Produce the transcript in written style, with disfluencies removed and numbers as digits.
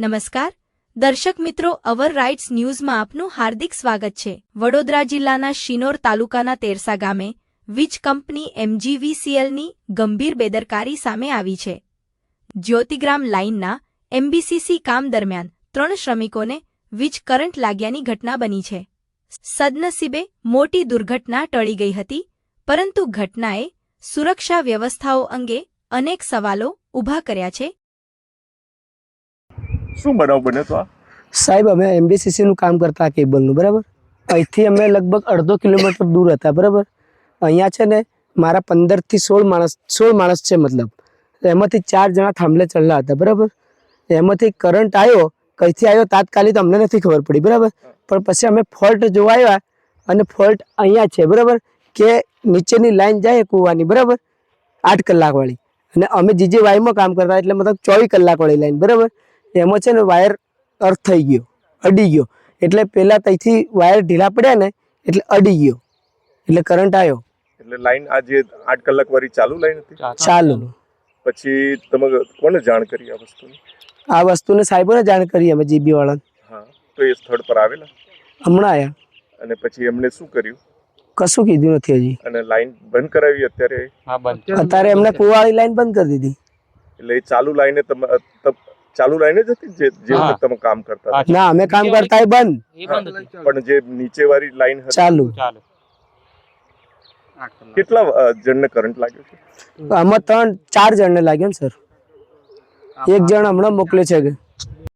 નમસ્કાર દર્શક મિત્રો, અવર રાઇટ્સ ન્યૂઝમાં આપનું હાર્દિક સ્વાગત છે। વડોદરા જિલ્લાના શિનોર તાલુકાના તેરસા ગામે વીજ કંપની MGVCLની ગંભીર બેદરકારી સામે આવી છે। જ્યોતિગ્રામ લાઇનના MBCC કામ દરમિયાન 3 શ્રમિકોને વીજ કરંટ લાગ્યાની ઘટના બની છે। સદનસીબે મોટી દુર્ઘટના ટળી ગઈ હતી, પરંતુ ઘટનાએ સુરક્ષા વ્યવસ્થાઓ અંગે અનેક સવાલો ઊભા કર્યા છે। શું બનાવ બન્યો તો? સાહેબ, અમે MBCC નું કામ કરતા કેબલનું, બરાબર। અહીંથી અમે લગભગ અડધો કિલોમીટર દૂર હતા, બરાબર। અહીંયા છે ને મારા 15 થી 16 માણસ છે, મતલબ એમાંથી 4 જણા થાંભલે ચડેલા હતા, બરાબર। એમાંથી કરંટ આવ્યો, કઈથી આવ્યો તાત્કાલિક અમને નથી ખબર પડી, બરાબર। પણ પછી અમે ફોલ્ટ જોવા આવ્યા અને ફોલ્ટ અહીંયા છે, બરાબર, કે નીચેની લાઈન જાય કૂવાની, બરાબર, 8 કલાક વાળી, અને અમે જીજે વાયમાં કામ કરતા એટલે મતલબ 24 કલાક વાળી લાઈન, બરાબર। એમાં છે ને વાયર અર્થ થઈ ગયો, અડી ગયો, એટલે પેલા ત્યાંથી વાયર ઢીલા પડ્યા ને એટલે અડી ગયો, એટલે કરંટ આવ્યો। એટલે લાઈન આજે 8 કલાક વાળી ચાલુ લાઈન હતી? ચાલુ। પછી તમે કોને જાણ કરી આ વસ્તુની? આ વસ્તુને સાહેબોને જાણ કરી અમે જીબી વાળાને। હા, તો એ સ્થળ પર આવેલા? હમણાં આવ્યા। અને પછી એમને શું કર્યું? કશું કીધું નથી હજી। અને લાઈન બંધ કરાવી અત્યારે? અત્યારે એમને કુવાવાળી લાઈન બંધ કરી દીધી। એટલે એ ચાલુ લાઈને ચાલુ લાઈન જ હતી જે વખતે તમે કામ કરતા હતા? ના, અમે કામ કરતા એ બંધ, પણ જે નીચે વાળી લાઈન હતી ચાલુ। કેટલા જણને કરંટ લાગ્યો છે? આમાં 3-4 જણને લાગ્યો ને સર। એક જણ હમણાં મોકલે છે કે